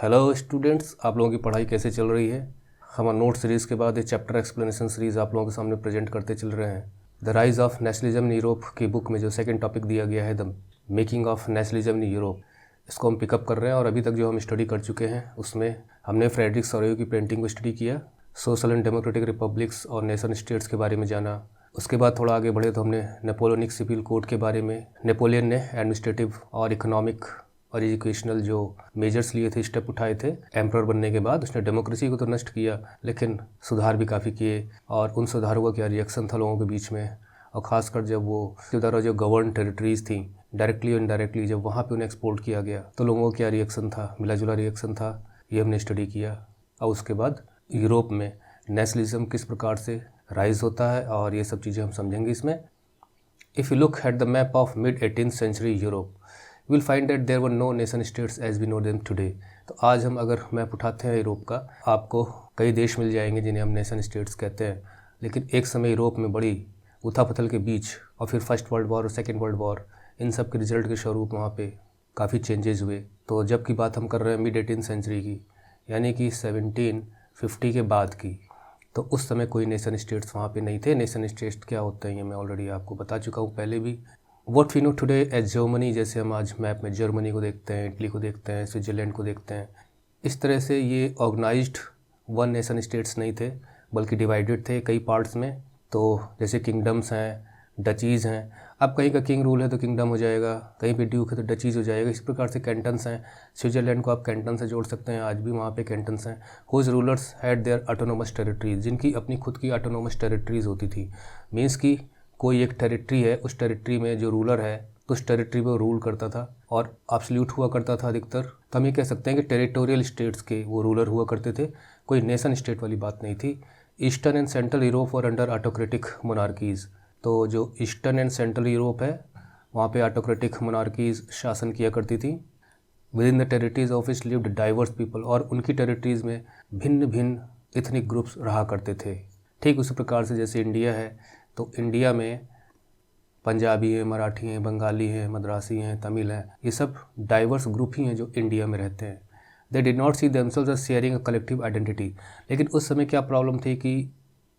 Hello students, आप लोगों की पढ़ाई कैसे चल रही है। हम नोट सीरीज़ के बाद एक चैप्टर एक्सप्लेनेशन सीरीज़ आप लोगों के सामने प्रेजेंट करते चल रहे हैं। The rise of nationalism in Europe की बुक में जो सेकंड टॉपिक दिया गया है, the making of nationalism in Europe, इसको हम पिकअप कर रहे हैं। और अभी तक जो हम स्टडी कर चुके हैं उसमें हमने फ्रेडरिक सोरेयो की पेंटिंग को स्टडी किया, सोशल एंड डेमोक्रेटिक रिपब्लिक्स और नेशन स्टेट्स के बारे में जाना। उसके बाद थोड़ा आगे बढ़े तो हमने नेपोलियनिक सिविल कोड के बारे में, नेपोलियन ने एडमिनिस्ट्रेटिव और इकोनॉमिक और एजुकेशनल जो मेजर्स लिए थे, स्टेप उठाए थे एम्परर बनने के बाद। उसने डेमोक्रेसी को तो नष्ट किया लेकिन सुधार भी काफ़ी किए, और उन सुधारों का क्या रिएक्शन था लोगों के बीच में, और ख़ासकर जब वो द्वारा जो गवर्न टेरिटरीज थी डायरेक्टली और इनडायरेक्टली, जब वहाँ पे उन्हें एक्सपोर्ट किया गया तो लोगों का क्या रिएक्शन था, मिला जुला रिएक्शन था, ये हमने स्टडी किया। और उसके बाद यूरोप में नेशनलिज्म किस प्रकार से राइज होता है और ये सब चीज़ें हम समझेंगे इसमें। If you look at the map of mid 18th century Europe, will find that there were no nation states as we know them today. तो आज हम अगर मैप उठाते हैं यूरोप का, आपको कई देश मिल जाएंगे जिन्हें हम नेशन स्टेट्स कहते हैं। लेकिन एक समय यूरोप में बड़ी उथल-पुथल के बीच, और फिर फर्स्ट वर्ल्ड वॉर और सेकेंड वर्ल्ड वॉर, इन सब के रिजल्ट के स्वरूप वहाँ पे काफ़ी चेंजेस हुए। तो जब की बात हम कर रहे हैं मिड 18th सेंचुरी की, यानी कि 1750 के बाद की, तो उस समय कोई नेशन स्टेट्स वहाँ पे नहीं थे। नेशन स्टेट्स क्या होते हैं ये मैं ऑलरेडी आपको बता चुका हूँ पहले भी। What we know today as Germany, जैसे हम आज मैप में जर्मनी को देखते हैं, इटली को देखते हैं, स्विट्ज़रलैंड को देखते हैं, इस तरह से ये ऑर्गेनाइज्ड वन नेशन स्टेट्स नहीं थे, बल्कि डिवाइडेड थे कई पार्ट्स में। तो जैसे किंगडम्स हैं, डचीज़ हैं। अब कहीं का किंग रूल है तो किंगडम हो जाएगा, कहीं पे ड्यूक है तो डचीज़ हो जाएगा। इस प्रकार से कैंटन्स हैं। स्विट्ज़रलैंड को आप कैंटन से जोड़ सकते हैं, आज भी वहाँ पे कैंटन्स हैं। Whose rulers had their autonomous territories, जिनकी अपनी खुद की ऑटोनोमस टेरिटरीज होती थी। मीन्स कि कोई एक टेरिटरी है, उस टेरिटरी में जो रूलर है तो उस टेरिटरी पर रूल करता था और एब्सोल्यूट हुआ करता था अधिकतर। तो हम ये कह सकते हैं कि टेरिटोरियल स्टेट्स के वो रूलर हुआ करते थे, कोई नेशन स्टेट वाली बात नहीं थी। ईस्टर्न एंड सेंट्रल यूरोप और अंडर ऑटोक्रेटिक मोनार्कीज़। तो जो ईस्टर्न एंड सेंट्रल यूरोप है वहाँ पे ऑटोक्रेटिक मोनार्कीज़ शासन किया करती थी। With in the territories of which lived diverse people, और उनकी टेरिटरीज़ में भिन्न भिन्न इथनिक ग्रुप्स रहा करते थे। ठीक उसी प्रकार से जैसे इंडिया है, तो इंडिया में पंजाबी हैं, मराठी हैं, बंगाली हैं, मद्रासी हैं, तमिल हैं, ये सब डाइवर्स ग्रुप ही हैं जो इंडिया में रहते हैं। They did not see themselves as sharing a collective identity. लेकिन उस समय क्या प्रॉब्लम थी कि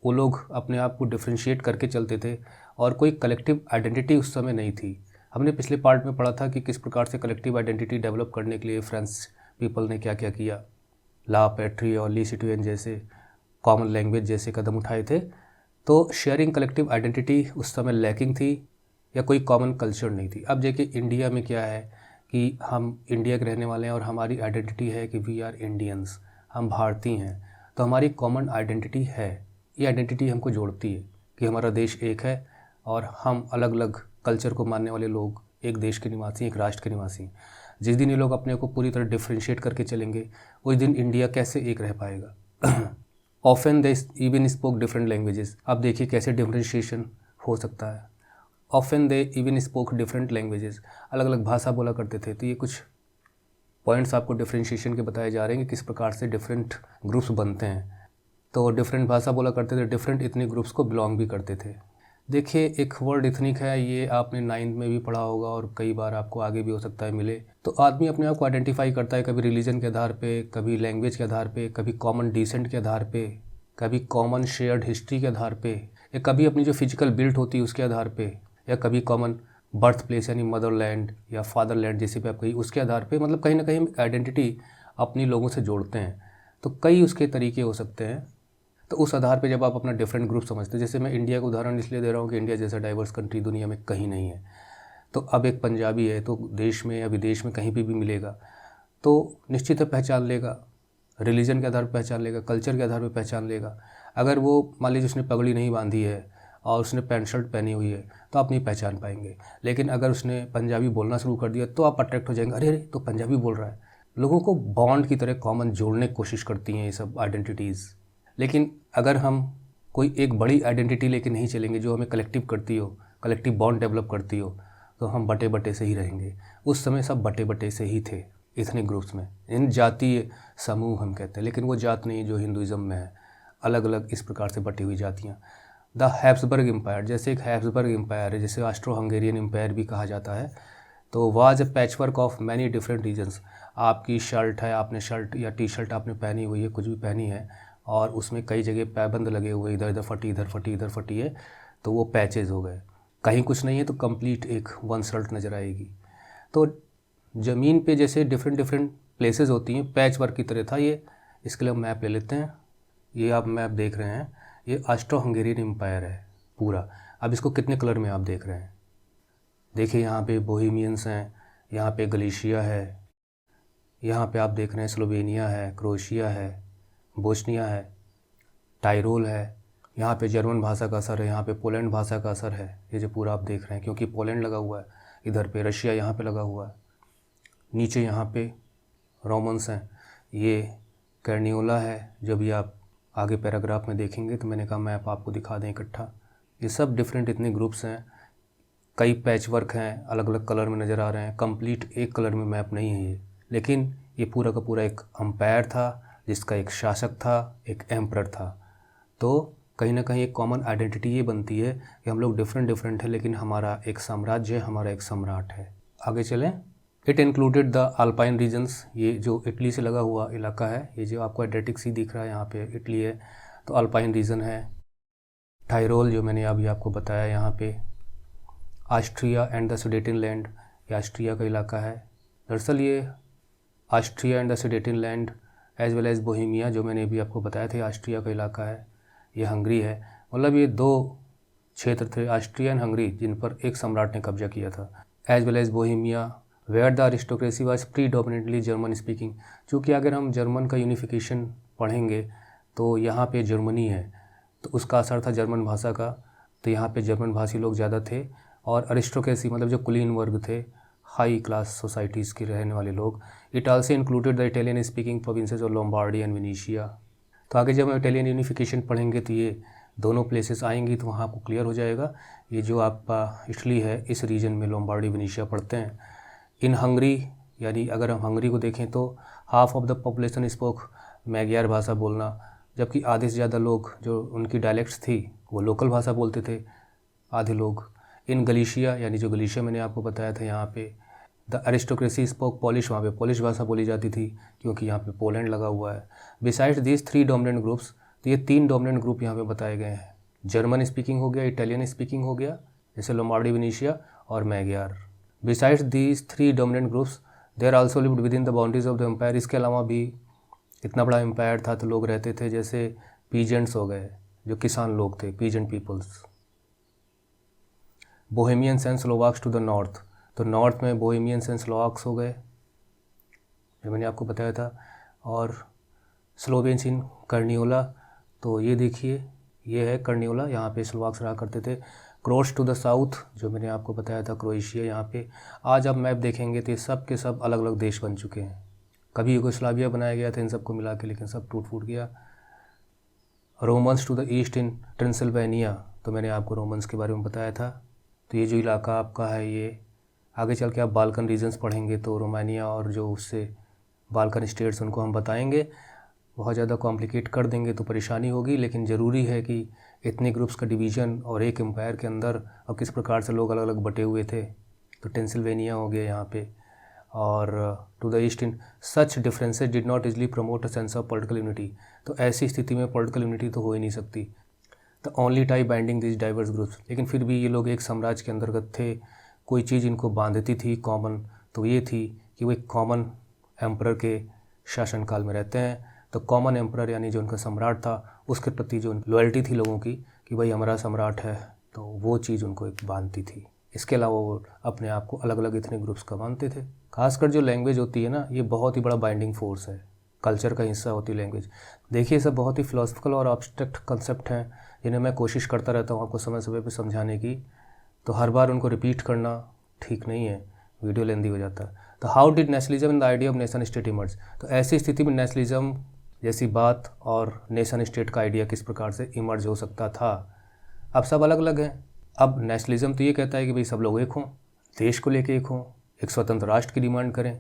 वो लोग अपने आप को डिफ्रेंशिएट करके चलते थे और कोई कलेक्टिव आइडेंटिटी उस समय नहीं थी। हमने पिछले पार्ट में पढ़ा था कि किस प्रकार से कलेक्टिव आइडेंटिटी डेवलप करने के लिए फ्रेंच पीपल ने क्या क्या किया, ला पैट्री और ली सिटुएन जैसे कॉमन लैंग्वेज जैसे कदम उठाए थे। तो शेयरिंग कलेक्टिव आइडेंटिटी उस समय लैकिंग थी, या कोई कॉमन कल्चर नहीं थी। अब देखिए इंडिया में क्या है कि हम इंडिया के रहने वाले हैं और हमारी आइडेंटिटी है कि वी आर इंडियंस, हम भारतीय हैं। तो हमारी कॉमन आइडेंटिटी है, ये आइडेंटिटी हमको जोड़ती है कि हमारा देश एक है और हम अलग अलग कल्चर को मानने वाले लोग एक देश के निवासी, एक राष्ट्र के निवासी। जिस दिन ये लोग अपने को पूरी तरह डिफ्रेंशिएट करके चलेंगे, उस दिन इंडिया कैसे एक रह पाएगा। Often they even spoke different languages. अब देखिए कैसे डिफ्रेंशिएशन हो सकता है। Often they even spoke different languages, अलग अलग भाषा बोला करते थे। तो ये कुछ पॉइंट्स आपको डिफ्रेंशिएशन के बताए जा रहे हैं कि किस प्रकार से डिफरेंट ग्रुप्स बनते हैं। तो डिफरेंट भाषा बोला करते थे, डिफरेंट इतने ग्रुप्स को बिलोंग भी करते थे। देखिए एक वर्ड इथनिक है, ये आपने 9th में भी पढ़ा होगा और कई बार आपको आगे भी हो सकता है मिले। तो आदमी अपने आप को आइडेंटिफाई करता है, कभी रिलीजन के आधार पे, कभी लैंग्वेज के आधार पे, कभी कॉमन डिसेंट के आधार पे, कभी कॉमन शेयर्ड हिस्ट्री के आधार पे, या कभी अपनी जो फिजिकल बिल्ट होती है उसके आधार पे, या कभी कॉमन बर्थ प्लेस यानी मदरलैंड या फादरलैंड जैसे भी आप कही उसके आधार पे। मतलब कहीं ना कहीं हम आइडेंटिटी अपनी लोगों से जोड़ते हैं। तो कई उसके तरीके हो सकते हैं। तो उस आधार पे जब आप अपना डिफरेंट ग्रुप समझते हैं, जैसे मैं इंडिया का उदाहरण इसलिए दे रहा हूँ कि इंडिया जैसा डाइवर्स कंट्री दुनिया में कहीं नहीं है। तो अब एक पंजाबी है तो देश में या विदेश में कहीं भी मिलेगा तो निश्चित है पहचान लेगा, रिलीजन के आधार पर पहचान लेगा, कल्चर के आधार पर पहचान लेगा। अगर वो मान लीजिए उसने पगड़ी नहीं बांधी है और उसने पैंट शर्ट पहनी हुई है तो आप नहीं पहचान पाएंगे। लेकिन अगर उसने पंजाबी बोलना शुरू कर दिया तो आप अट्रैक्ट हो जाएंगे, अरे अरे तो पंजाबी बोल रहा है। लोगों को बॉन्ड की तरह कॉमन जोड़ने की कोशिश करती हैं ये सब आइडेंटिटीज़। लेकिन अगर हम कोई एक बड़ी आइडेंटिटी लेके नहीं चलेंगे जो हमें कलेक्टिव करती हो, कलेक्टिव बॉन्ड डेवलप करती हो, तो हम बटे बटे से ही रहेंगे। उस समय सब बटे बटे से ही थे इतने ग्रुप्स में। इन जातीय समूह हम कहते हैं, लेकिन वो जात नहीं जो हिंदुज़म में है, अलग अलग इस प्रकार से बटी हुई जातियाँ। द हैब्सबर्ग एम्पायर, जैसे एक हैब्सबर्ग एम्पायर है, जैसे ऑस्ट्रो हंगेरियन एम्पायर भी कहा जाता है। तो was a patch work of many different regions. आपकी शर्ट है, आपने शर्ट या टी शर्ट आपने पहनी हुई है, कुछ भी पहनी है, और उसमें कई जगह पैबंद लगे हुए, इधर इधर फटी, इधर फटी, इधर फटी है, तो वो पैचेज हो गए। कहीं कुछ नहीं है तो कंप्लीट एक वन शर्ट नज़र आएगी। तो ज़मीन पे जैसे डिफरेंट डिफरेंट प्लेसेस होती हैं, पैच वर्क की तरह था ये। इसके लिए हम मैप ले लेते हैं। ये आप मैप देख रहे हैं, ये ऑस्ट्रो हंगेरियन एम्पायर है पूरा। अब इसको कितने कलर में आप देख रहे हैं? देखिए यहाँ पे बोहेमियंस हैं, यहाँ पे गलीशिया है, यहाँ पे आप देख रहे हैं स्लोवेनिया है, क्रोएशिया है, बोस्निया है, टायरोल है, यहाँ पे जर्मन भाषा का असर है, यहाँ पे पोलैंड भाषा का असर है। ये जो पूरा आप देख रहे हैं, क्योंकि पोलैंड लगा हुआ है, इधर पे रशिया यहाँ पे लगा हुआ है। नीचे यहाँ पे रोमन्स हैं, ये कर्नियोला है, जो भी आप आगे पैराग्राफ में देखेंगे। तो मैंने कहा मैप आपको दिखा दें इकट्ठा। ये सब डिफरेंट इतने ग्रुप्स हैं, कई पैच वर्क हैं, अलग अलग कलर में नज़र आ रहे हैं। कंप्लीट एक कलर में मैप नहीं है ये, लेकिन ये पूरा का पूरा एक अम्पायर था, जिसका एक शासक था, एक एम्परर था। तो कहीं ना कहीं एक कॉमन आइडेंटिटी ये बनती है कि हम लोग डिफरेंट डिफरेंट है, लेकिन हमारा एक साम्राज्य है, हमारा एक सम्राट है। आगे चलें। It included the Alpine regions. ये जो इटली से लगा हुआ इलाका है, ये जो आपको एड्रियाटिक सी दिख रहा है, यहाँ पे इटली है, तो अल्पाइन रीजन है। टायरोल जो मैंने अभी आपको बताया, यहाँ पे ऑस्ट्रिया एंड द सुडेटेनलैंड, ये ऑस्ट्रिया का इलाका है। दरअसल ये Austria and the Sudetenland as well as Bohemia, जो मैंने अभी आपको बताया था, ऑस्ट्रिया का इलाका है। ये हंगरी है। मतलब ये दो क्षेत्र थे, ऑस्ट्रिया एंड हंगरी, जिन पर एक सम्राट ने कब्जा किया था। As well as Bohemia where the aristocracy was predominantly German speaking. चूँकि अगर हम जर्मन का यूनिफिकेशन पढ़ेंगे तो यहाँ पे जर्मनी है, तो उसका असर था जर्मन भाषा का, तो यहाँ पे जर्मन भाषी लोग ज़्यादा थे। और अरिस्टोक्रेसी मतलब जो कुलीन वर्ग थे, हाई क्लास सोसाइटीज़ के रहने वाले लोग। It also included the Italian speaking provinces of Lombardy and Venetia. तो आगे जब हम इटालियन यूनिफिकेशन पढ़ेंगे तो ये दोनों प्लेसेस आएंगी, तो वहाँ आपको क्लियर हो जाएगा। ये जो आपका इटली है, इस रीजन में लोम्बार्डी वेनेशिया पढ़ते हैं। इन हंगरी, यानी अगर हम हंगरी को देखें तो half of the population spoke Magyar भाषा बोलना, जबकि आधे से ज़्यादा लोग जो उनकी डायलेक्ट्स थी वो लोकल भाषा बोलते थे, आधे लोग। इन गलीशिया, यानी जो गलीशिया मैंने आपको बताया था, यहाँ पे द अरिस्टोक्रेसी स्पोक पॉलिश, वहाँ पे पॉलिश भाषा बोली जाती थी, क्योंकि यहाँ पे पोलैंड लगा हुआ है। बिसाइड्स दीज 3 डोमिनेंट ग्रुप्स, तो ये 3 डोमिनेंट ग्रुप यहाँ पे बताए गए हैं। जर्मन स्पीकिंग हो गया, इटालियन स्पीकिंग हो गया, जैसे लोम्बार्डी वेनेशिया और Magyar. Besides these 3 dominant groups there also lived within the boundaries of the empire. इसके अलावा भी इतना बड़ा एम्पायर था तो लोग रहते थे, जैसे पीजेंट्स हो गए, जो किसान लोग थे, peasant peoples. Bohemians and Slovaks to the north, तो नॉर्थ में बोहेमियंस एंड स्लोवाक्स हो गए, जो मैंने आपको बताया था। और स्लोवेन्स इन कर्नियोला, तो ये देखिए ये है कर्नियोला, यहाँ पे स्लोवाक्स रहा करते थे। क्रोट्स टू द साउथ, जो मैंने आपको बताया था, क्रोएशिया। यहाँ पे आज आप मैप देखेंगे तो ये सब के सब अलग अलग देश बन चुके हैं। कभी यूगोस्लाविया बनाया गया था इन सबको मिला के, लेकिन सब टूट फूट गया। Romans to the east in Transylvania, तो मैंने आपको रोमन्स के बारे में बताया था। तो ये जो इलाका आपका है, ये आगे चल के आप बाल्कन रीजन्स पढ़ेंगे तो रोमानिया और जो उससे बाल्कन स्टेट्स, उनको हम बताएंगे। बहुत ज़्यादा कॉम्प्लिकेट कर देंगे तो परेशानी होगी, लेकिन ज़रूरी है कि इतने ग्रुप्स का डिवीज़न और एक एम्पायर के अंदर और किस प्रकार से लोग अलग अलग बटे हुए थे। तो ट्रांसिल्वेनिया हो गया यहाँ पे, और to the east in such differences did not easily promote a sense of political unity. तो ऐसी स्थिति में पॉलिटिकल यूनिटी तो हो ही नहीं सकती। The only tie binding this diverse groups, लेकिन फिर भी ये लोग एक साम्राज्य के अंतर्गत थे। कोई चीज़ इनको बांधती थी कॉमन, तो ये थी कि वो एक कॉमन एम्परर के शासनकाल में रहते हैं। तो कॉमन एम्परर यानी जो उनका सम्राट था, उसके प्रति जो लॉयल्टी थी लोगों की कि भाई हमारा सम्राट है, तो वो चीज़ उनको एक बांधती थी। इसके अलावा वो अपने आप को अलग अलग इतने ग्रुप्स का मानते थे। खासकर जो लैंग्वेज होती है ना, ये बहुत ही बड़ा बाइंडिंग फोर्स है, कल्चर का हिस्सा होती है लैंग्वेज। देखिए सब बहुत ही फिलोसफिकल और एब्स्ट्रैक्ट कंसेप्ट हैं, जिन्हें मैं कोशिश करता रहता हूँ आपको समय समय पर समझाने की। तो हर बार उनको रिपीट करना ठीक नहीं है, वीडियो लेंदी हो जाता है। तो how did nationalism in the idea of nation state emerge, तो ऐसी स्थिति में नेशनलिज्म जैसी बात और नेशन स्टेट का आइडिया किस प्रकार से इमर्ज हो सकता था। अब सब अलग अलग हैं। अब नेशनलिज्म तो ये कहता है कि भाई सब लोग एक हों, देश को लेके एक हों, एक स्वतंत्र राष्ट्र की डिमांड करें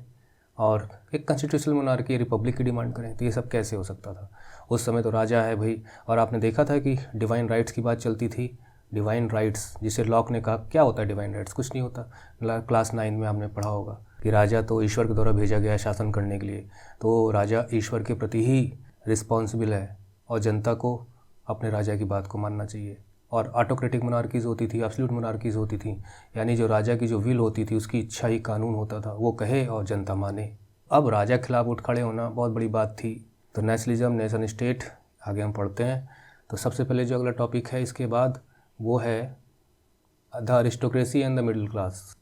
और एक कॉन्स्टिट्यूशनल मोनार्की रिपब्लिक की डिमांड करें। तो ये सब कैसे हो सकता था? उस समय तो राजा है भाई, और आपने देखा था कि डिवाइन राइट्स की बात चलती थी, डिवाइन राइट्स, जिसे लॉक ने कहा क्या होता है डिवाइन राइट्स, कुछ नहीं होता। क्लास 9 में हमने पढ़ा होगा कि राजा तो ईश्वर के द्वारा भेजा गया है शासन करने के लिए, तो राजा ईश्वर के प्रति ही रिस्पॉन्सिबल है और जनता को अपने राजा की बात को मानना चाहिए। और ऑटोक्रेटिक मोनार्कीज़ होती थी, एब्सोल्यूट मोनार्कीज़ होती थी, यानी जो राजा की जो विल होती थी उसकी इच्छा ही कानून होता था, वो कहे और जनता माने। अब राजा के खिलाफ उठ खड़े होना बहुत बड़ी बात थी। तो नेशनलिज्म, नेशन स्टेट, आगे हम पढ़ते हैं। तो सबसे पहले जो अगला टॉपिक है इसके बाद वो है the aristocracy and the middle class.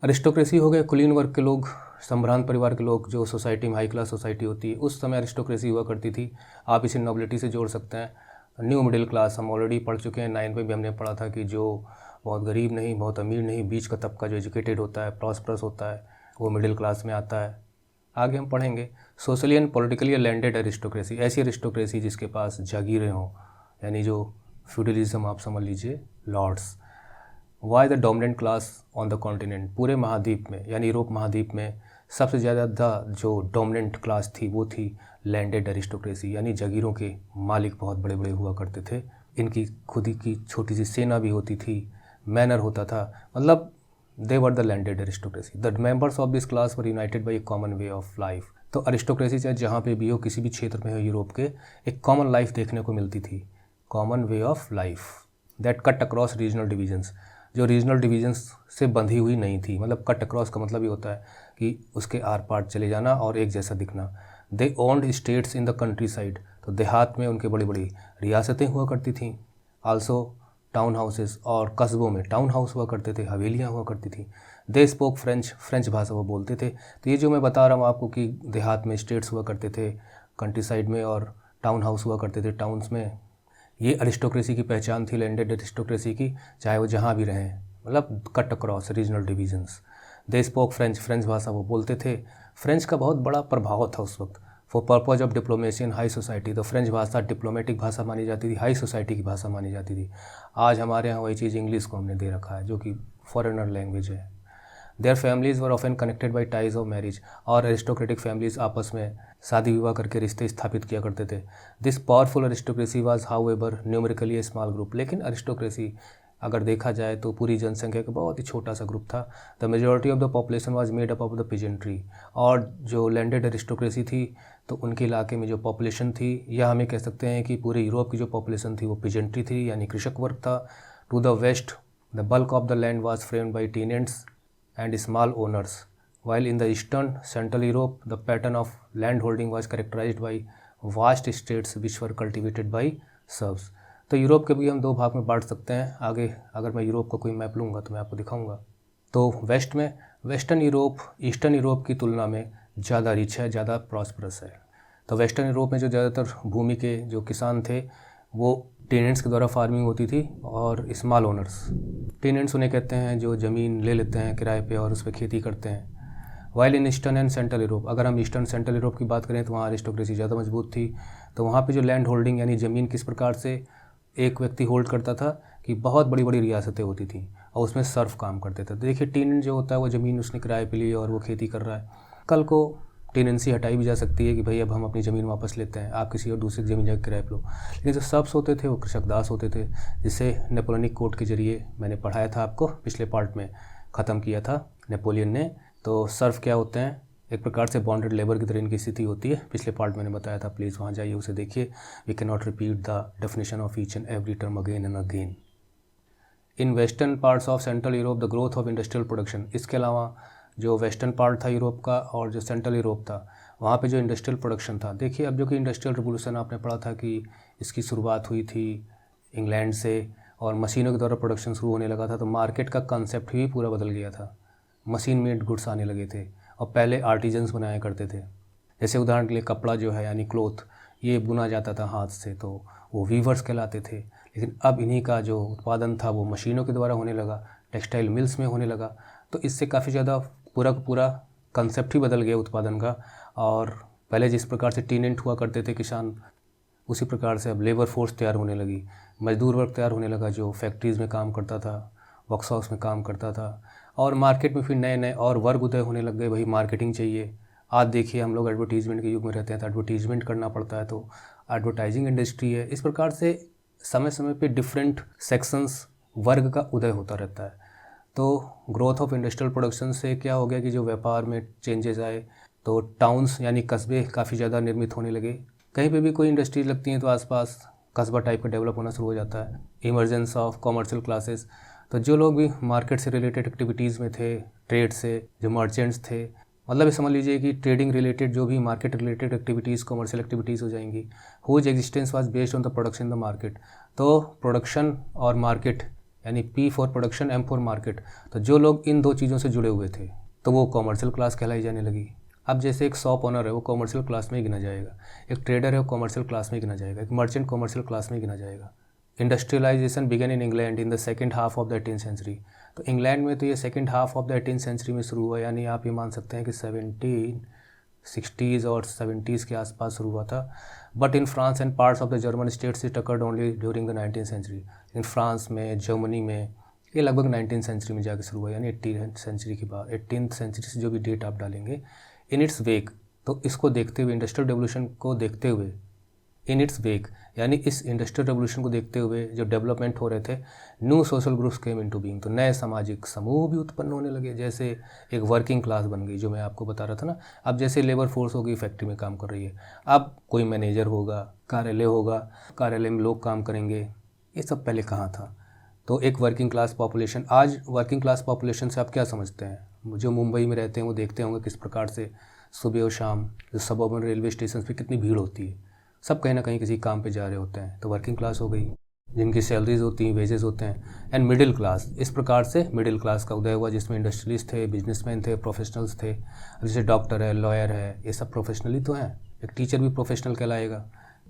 Aristocracy हो गए कुलीन वर्ग के लोग, संभ्रांत परिवार के लोग, जो सोसाइटी में हाई क्लास सोसाइटी होती है उस समय अरिस्टोक्रेसी हुआ करती थी। आप इसे नोबिलिटी से जोड़ सकते हैं। न्यू मिडिल क्लास हम ऑलरेडी पढ़ चुके हैं, 9 में भी हमने पढ़ा था कि जो बहुत गरीब नहीं, बहुत अमीर नहीं, बीच का तबका जो एजुकेटेड होता है, प्रॉस्परस होता है, वो मिडिल क्लास में आता है। आगे हम पढ़ेंगे socially and politically landed aristocracy, ऐसी अरिस्टोक्रेसी जिसके पास जागीरें हों, यानी जो फ्यूडलिज्म आप समझ लीजिए, lords. Were the dominant class on the continent, पूरे महाद्वीप में यानी यूरोप महाद्वीप में सबसे ज़्यादा जो डोमिनेंट क्लास थी वो थी लैंडेड अरिस्टोक्रेसी, यानी जागीरों के मालिक बहुत बड़े बड़े हुआ करते थे। इनकी खुद की छोटी सी सेना भी होती थी, मैनर होता था, मतलब they were the landed aristocracy. The members of this class were united by a common way of life. तो अरिस्टोक्रेसी चाहे जहाँ पे भी हो, किसी भी क्षेत्र में हो यूरोप के, एक कॉमन लाइफ देखने को मिलती थी, common way of life that cut across regional divisions, जो रीजनल डिवीजन्स से बंधी हुई नहीं थी। मतलब कट अक्रॉस का मतलब ये होता है कि उसके आर पार चले जाना और एक जैसा दिखना। They owned estates in the countryside, तो देहात में उनके बड़ी बड़ी रियासतें हुआ करती थीं। आल्सो टाउन हाउसेस, और कस्बों में टाउन हाउस हुआ करते थे, हवेलियाँ हुआ करती थी। दे स्पोक फ्रेंच, फ्रेंच भाषा वो बोलते थे। तो ये जो मैं बता रहा हूँ आपको कि देहात में स्टेट्स हुआ करते थे, कंट्री साइड में, और टाउन हाउस हुआ करते थे टाउन्स में, ये अरिस्टोक्रेसी की पहचान थी, लैंडेड अरिस्टोक्रेसी की, चाहे वो जहाँ भी रहें, मतलब cut across regional divisions. They spoke French, French भाषा वो बोलते थे। फ्रेंच का बहुत बड़ा प्रभाव था उस वक्त for purpose of diplomacy in high society. तो फ्रेंच भाषा डिप्लोमेटिक भाषा मानी जाती थी, हाई सोसाइटी की भाषा मानी जाती थी। आज हमारे यहाँ वही चीज़ इंग्लिश को हमने दे रखा है, जो कि फॉरेनर लैंग्वेज है। There families were often connected by ties of marriage, और अरिस्टोक्रेटिक फैमिलीज़ आपस में शादी विवाह करके रिश्ते स्थापित किया करते थे। This powerful aristocracy was however numerically A small group, लेकिन अरिस्टोक्रेसी अगर देखा जाए तो पूरी जनसंख्या का बहुत ही छोटा सा ग्रुप था। The majority of the population was made up of the peasantry, और जो लैंडेड अरिस्टोक्रेसी थी तो उनके इलाके में जो पॉपुलेशन थी, या हमें कह सकते हैं कि पूरे यूरोप की जो पॉपुलेशन थी वो पिजेंट्री थी, यानी कृषक वर्ग था। To the west the bulk of the land was farmed by tenants and small owners, while in the eastern central Europe the pattern of land holding was characterized by vast estates which were cultivated by serfs। तो Europe के भी हम दो भाग में बांट सकते हैं। आगे अगर मैं यूरोप का कोई मैप लूँगा तो मैं आपको दिखाऊंगा। तो वेस्ट में वेस्टर्न यूरोप ईस्टर्न यूरोप की तुलना में ज़्यादा रिच है, ज़्यादा प्रॉस्परस है। तो वेस्टर्न यूरोप में जो ज़्यादातर भूमि के जो किसान थे वो टेनेंट्स के द्वारा फार्मिंग होती थी, और स्मॉल ओनर्स, टेनेंट्स उन्हें कहते हैं जो ज़मीन ले लेते हैं किराए पे और उस पर खेती करते हैं। While in eastern and central Europe, अगर हम ईस्टर्न सेंट्रल यूरोप की बात करें तो वहाँ अरिस्टोक्रेसी ज़्यादा मजबूत थी। तो वहाँ पे जो लैंड होल्डिंग यानी ज़मीन किस प्रकार से एक व्यक्ति होल्ड करता था कि बहुत बड़ी बड़ी रियासतें होती थी और उसमें सर्फ काम करते थे। तो देखिए टेनेंट जो होता है वो ज़मीन उसने किराए पे ली और वो खेती कर रहा है। कल को टेनेंसी हटाई भी जा सकती है कि भाई अब हम अपनी ज़मीन वापस लेते हैं, आप किसी और दूसरी ज़मीन जाकर किराए पे लो। लेकिन जो सर्फ्स होते थे वो कृषकदास होते थे, जिसे नेपोलियनिक कोड के जरिए मैंने पढ़ाया था आपको, पिछले पार्ट में ख़त्म किया था नेपोलियन ने। तो सर्फ क्या होते हैं, एक प्रकार से बॉन्डेड लेबर की तरह इनकी स्थिति होती है। पिछले पार्ट मैंने बताया था, प्लीज़ वहाँ जाइए उसे देखिए। We can not repeat the definition of each and every term again and again. In western parts of central Europe the growth of industrial production, इसके अलावा जो वेस्टर्न पार्ट था यूरोप का और जो सेंट्रल यूरोप था वहाँ पे जो इंडस्ट्रियल प्रोडक्शन था, देखिए अब जो कि इंडस्ट्रियल रिवोल्यूशन आपने पढ़ा था कि इसकी शुरुआत हुई थी इंग्लैंड से और मशीनों के द्वारा प्रोडक्शन शुरू होने लगा था, तो मार्केट का कंसेप्ट भी पूरा बदल गया था। मशीन मेड गुड्स आने लगे थे और पहले आर्टिजन्स बनाया करते थे। जैसे उदाहरण के लिए कपड़ा जो है यानी क्लोथ, ये बुना जाता था हाथ से, तो वो वीवर्स कहलाते थे। लेकिन अब इन्हीं का जो उत्पादन था वो मशीनों के द्वारा होने लगा, टेक्सटाइल मिल्स में होने लगा। तो इससे काफ़ी ज़्यादा पूरा कंसेप्ट ही बदल गया उत्पादन का। और पहले जिस प्रकार से टेनेंट हुआ करते थे किसान, उसी प्रकार से अब लेबर फोर्स तैयार होने लगी, मजदूर वर्ग तैयार होने लगा जो फैक्ट्रीज़ में काम करता था, वर्कशॉप्स में काम करता था। और मार्केट में फिर नए नए और वर्ग उदय होने लग गए, भाई मार्केटिंग चाहिए। आज देखिए हम लोग एडवर्टीजमेंट के युग में रहते हैं, तो एडवर्टीजमेंट करना पड़ता है, तो एडवर्टाइजिंग इंडस्ट्री है। इस प्रकार से समय समय पे डिफरेंट सेक्शंस वर्ग का उदय होता रहता है। तो ग्रोथ ऑफ इंडस्ट्रियल प्रोडक्शन से क्या हो गया कि जो व्यापार में चेंजेस आए, तो टाउन्स यानी कस्बे काफ़ी ज़्यादा निर्मित होने लगे। कहीं पे भी कोई इंडस्ट्री लगती है तो आसपास कस्बा टाइप का डेवलप होना शुरू हो जाता है। इमर्जेंस ऑफ कॉमर्शियल क्लासेस, तो जो लोग भी मार्केट से रिलेटेड एक्टिविटीज़ में थे, ट्रेड से, जो मर्चेंट्स थे, मतलब ये समझ लीजिए कि ट्रेडिंग रिलेटेड जो भी market related activities, commercial activities हो जाएंगी, whose existence was based on the production in the market. तो प्रोडक्शन और मार्केट यानी P for production, M for market, तो जो लोग इन दो चीज़ों से जुड़े हुए थे तो वो कॉमर्शियल क्लास कहलाई जाने लगी। अब जैसे एक शॉप ओनर है वो कॉमर्शियल क्लास में ही गिना जाएगा, एक ट्रेडर है वो कॉमर्शियल क्लास में ही गिना जाएगा, एक मर्चेंट कॉमर्शियल क्लास में ही गिना जाएगा। Industrialization began in England in the second half of the 18th century. तो इंग्लैंड में तो ये second half of the 18th century में शुरू हुआ, यानी आप ये मान सकते हैं कि 1760s और 70s के आसपास शुरू हुआ था। But in France and parts of the German states it occurred only during the 19th century. In France में, जर्मनी में ये लगभग 19th सेंचुरी में जाकर शुरू हुआ, यानी 18th सेंचुरी के बाद, 18th सेंचुरी से जो भी डेट आप डालेंगे। इन इट्स वेक, तो इसको देखते हुए, इंडस्ट्रियल रेवोल्यूशन को देखते हुए, इन इट्स वेक यानी इस इंडस्ट्रियल रेवोल्यूशन को देखते हुए जो डेवलपमेंट हो रहे थे, new social groups came into being, तो नए सामाजिक समूह भी उत्पन्न होने लगे। जैसे एक वर्किंग क्लास बन गई, जो मैं आपको बता रहा था ना। अब जैसे लेबर फोर्स होगी, फैक्ट्री में काम कर रही है, अब कोई मैनेजर होगा, कार्यालय होगा, कार्यालय में लोग काम करेंगे। ये सब पहले कहाँ था? तो एक वर्किंग क्लास पॉपुलेशन। आज वर्किंग क्लास पॉपुलेशन से आप क्या समझते हैं? जो मुंबई में रहते हैं वो देखते होंगे किस प्रकार से सुबह और शाम जो सबअर्बन रेलवे स्टेशन पे कितनी भीड़ होती है। सब कहीं ना कहीं किसी काम पे जा रहे होते हैं, तो वर्किंग क्लास हो गई, जिनकी सैलरीज होती हैं, वेजेस होते हैं। एंड मिडिल क्लास, इस प्रकार से मिडिल क्लास का उदय हुआ, जिसमें इंडस्ट्रियलिस्ट थे, बिजनेसमैन थे, प्रोफेशनल्स थे। जैसे डॉक्टर है, लॉयर है, ये सब प्रोफेशनली तो हैं। एक टीचर भी प्रोफेशनल कहलाएगा,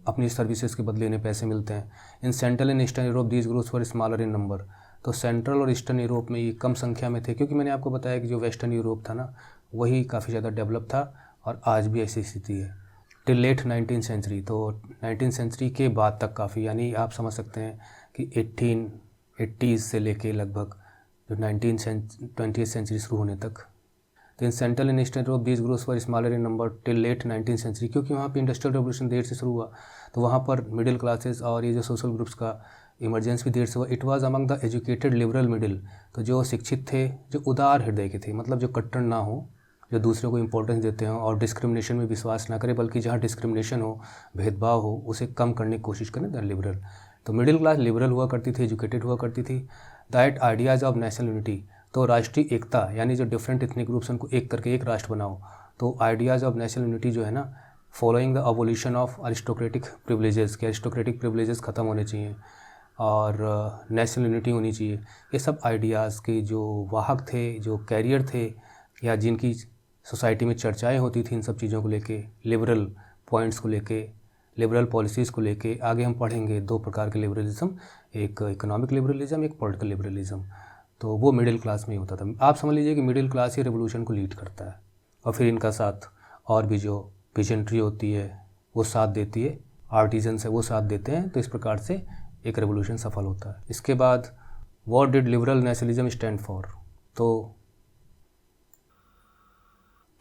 अपनी सर्विसेज के बदले इन्हें पैसे मिलते हैं। इन central and eastern Europe these groups were smaller in number. तो सेंट्रल और ईस्टर्न यूरोप में ये कम संख्या में थे, क्योंकि मैंने आपको बताया कि जो वेस्टर्न यूरोप था ना, वही काफ़ी ज़्यादा डेवलप था, और आज भी ऐसी स्थिति है टिल लेट 19th सेंचुरी। तो 19th सेंचुरी के बाद तक काफ़ी, यानी आप समझ सकते हैं कि 1880s से लेके लगभग जो 20th सेंचुरी शुरू होने तक। तो in central and eastern Europe these groups were smaller in number till late 19th century, क्योंकि वहाँ पे इंडस्ट्रियल रेवोल्यूशन देर से शुरू हुआ, तो वहाँ पर मिडिल क्लासेस और ये जो सोशल ग्रुप्स का इमरजेंस भी देर से हुआ। It was among the educated liberal middle, तो जो शिक्षित थे, जो उदार हृदय के थे, मतलब जो कट्टर ना हो, जो दूसरों को इंपॉर्टेंस देते हों और डिस्क्रिमिनेशन में विश्वास ना करें, बल्कि जहाँ डिस्क्रिमिनेशन हो, भेदभाव हो, उसे कम करने की कोशिश करें, द लिबरल। तो मिडिल क्लास लिबरल हुआ करती थी, एजुकेटेड हुआ करती थी। That ideas of national unity, तो राष्ट्रीय एकता, यानी जो डिफरेंट एथनिक ग्रुप्स उनको एक करके एक राष्ट्र बनाओ, तो आइडियाज़ ऑफ नेशनल यूनिटी जो है ना, following the abolition of aristocratic privileges, के अरिस्टोक्रेटिक प्रिविलेजेस ख़त्म होने चाहिए और नेशनल यूनिटी होनी चाहिए। ये सब आइडियाज़ के जो वाहक थे, जो कैरियर थे, या जिनकी सोसाइटी में चर्चाएं होती थी इन सब चीज़ों को लेके, लिबरल पॉइंट्स को लेके, लिबरल पॉलिसीज़ को लेके। आगे हम पढ़ेंगे दो प्रकार के लिबरलिज्म, एक इकोनॉमिक लिबरलिज्म, एक पॉलिटिकल लिबरलिज्म। तो वो मिडिल क्लास में ही होता था। आप समझ लीजिए कि मिडिल क्लास ही रेवोल्यूशन को लीड करता है, और फिर इनका साथ और भी जो पेजेंट्री होती है वो साथ देती है, आर्टिजन्स है वो साथ देते हैं। तो इस प्रकार से एक रेवोल्यूशन सफल होता है। इसके बाद what did liberal nationalism stand for, तो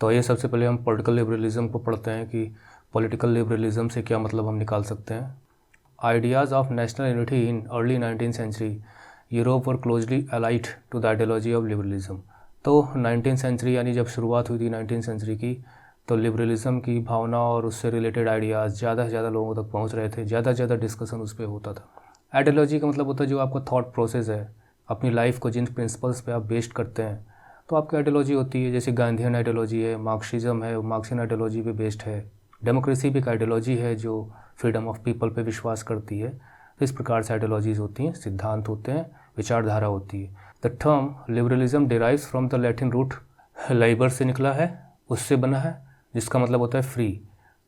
ये सबसे पहले हम पॉलिटिकल लिबरलिज्म को पढ़ते हैं कि पॉलिटिकल लिबरलिज्म से क्या मतलब हम निकाल सकते हैं। Ideas of national unity in early 19th century Europe were closely allied to the ideology of liberalism. तो 19th सेंचुरी यानी जब शुरुआत हुई थी 19th सेंचुरी की, तो लिबरलिज्म की भावना और उससे रिलेटेड आइडियाज़ ज़्यादा से ज़्यादा लोगों तक पहुँच रहे थे, ज़्यादा से ज़्यादा डिस्कशन उस पर होता था। आइडियोलॉजी का मतलब होता है जो आपका थॉट प्रोसेस है, अपनी लाइफ को जिन प्रिंसिपल्स पे आप बेस्ड करते हैं, तो आपकी आइडियोलॉजी होती है। जैसे गांधीयन आइडियोलॉजी है, मार्क्सिज्म है, मार्क्सियन आइडियोलॉजी पे बेस्ड है। डेमोक्रेसी भी एक आइडियोलॉजी है जो फ्रीडम ऑफ पीपल पे विश्वास करती है। तो इस प्रकार से आइडियोलॉजीज़ होती हैं, सिद्धांत होते हैं, विचारधारा होती है। The term liberalism derives from the Latin root liber से निकला है, उससे बना है, जिसका मतलब होता है फ्री।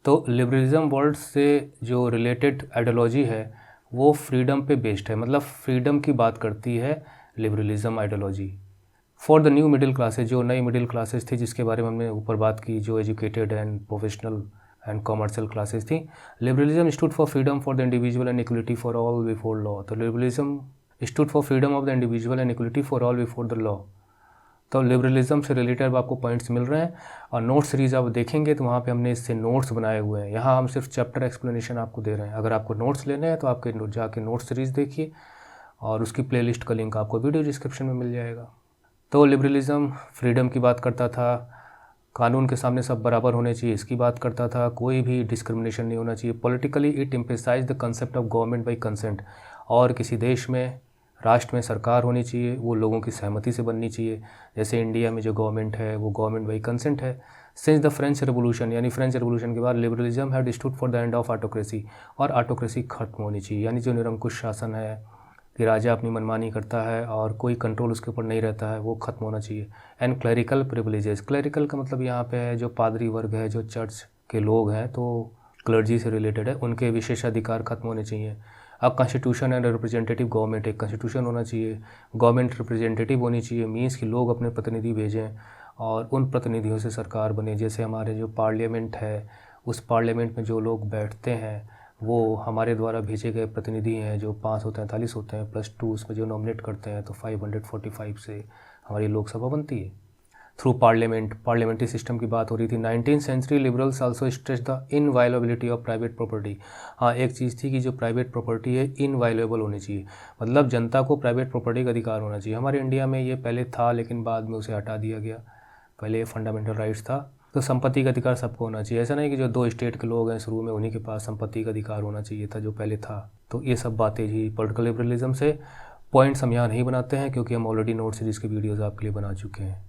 तो लिबरलिज्म वर्ड से जो रिलेटेड आइडियोलॉजी है वो फ्रीडम पे बेस्ड है, मतलब फ्रीडम की बात करती है liberalism ideology. For the new middle classes, जो नई मिडिल क्लासेस थी जिसके बारे में हमने ऊपर बात की, जो educated and professional and commercial classes थी, liberalism stood for freedom for the individual and equality for all before law. तो liberalism stood for freedom of the individual and equality for all before the law. तो liberalism से related आपको points मिल रहे हैं, और note series आप देखेंगे तो वहाँ पे हमने इससे नोट्स बनाए हुए हैं। यहाँ हम सिर्फ चैप्टर एक्सप्लेनेशन आपको दे रहे हैं। अगर आपको नोट्स लेने हैं तो आपके जाके नोट सीरीज़ देखिए, और उसकी प्लेलिस्ट का लिंक आपको वीडियो डिस्क्रिप्शन में मिल जाएगा। तो लिबरलिज़म फ्रीडम की बात करता था, कानून के सामने सब बराबर होने चाहिए इसकी बात करता था, कोई भी डिस्क्रिमिनेशन नहीं होना चाहिए। Politically it emphasised the concept of government by consent, और किसी देश में राष्ट्र में सरकार होनी चाहिए वो लोगों की सहमति से बननी चाहिए। जैसे इंडिया में जो गवर्नमेंट है वो गवर्नमेंट बाई कंसेंट है। सिंस द फ्रेंच रेवोल्यूशन, यानी फ्रेंच रेवोल्यूशन के बाद liberalism had stood for the end of autocracy, और ऑटोक्रेसी खत्म होनी चाहिए, यानी जो निरंकुश शासन है कि राजा अपनी मनमानी करता है और कोई कंट्रोल उसके ऊपर नहीं रहता है, वो खत्म होना चाहिए। एंड क्लरिकल प्रिविलेजेस, क्लरिकल का मतलब यहाँ पे है जो पादरी वर्ग है, जो चर्च के लोग हैं, तो क्लर्जी से रिलेटेड है, उनके विशेषाधिकार खत्म होने चाहिए। अब कॉन्स्टिट्यूशन एंड रिप्रेजेंटेटिव गवर्नमेंट, एक कॉन्स्टिट्यूशन होना चाहिए, गवर्नमेंट रिप्रेजेंटेटिव होनी चाहिए, मीन्स कि लोग अपने प्रतिनिधि भेजें और उन प्रतिनिधियों से सरकार बने। जैसे हमारे जो पार्लियामेंट है, उस पार्लियामेंट में जो लोग बैठते हैं वो हमारे द्वारा भेजे गए प्रतिनिधि हैं, जो 543 होते हैं +2 उसमें जो नॉमिनेट करते हैं, तो 545 से हमारी लोकसभा बनती है थ्रू पार्लियामेंट। पार्लियामेंट्री सिस्टम की बात हो रही थी। 19th century liberals also stress the inviolability of private property. हाँ, एक चीज़ थी कि जो प्राइवेट प्रॉपर्टी है इनवायलेबल होनी चाहिए, मतलब जनता को प्राइवेट प्रॉपर्टी का अधिकार होना चाहिए। हमारे इंडिया में ये पहले था लेकिन बाद में उसे हटा दिया गया, पहले फंडामेंटल राइट्स था। तो संपत्ति का अधिकार सबको होना चाहिए, ऐसा नहीं कि जो 2 स्टेट के लोग हैं शुरू में उन्हीं के पास संपत्ति का अधिकार होना चाहिए था जो पहले था। तो ये सब बातें ही पॉलिटिकल लिबरलिज्म से। पॉइंट्स हम यहाँ नहीं बनाते हैं क्योंकि हम ऑलरेडी नोट सीरीज़ की वीडियोज़ आपके लिए बना चुके हैं।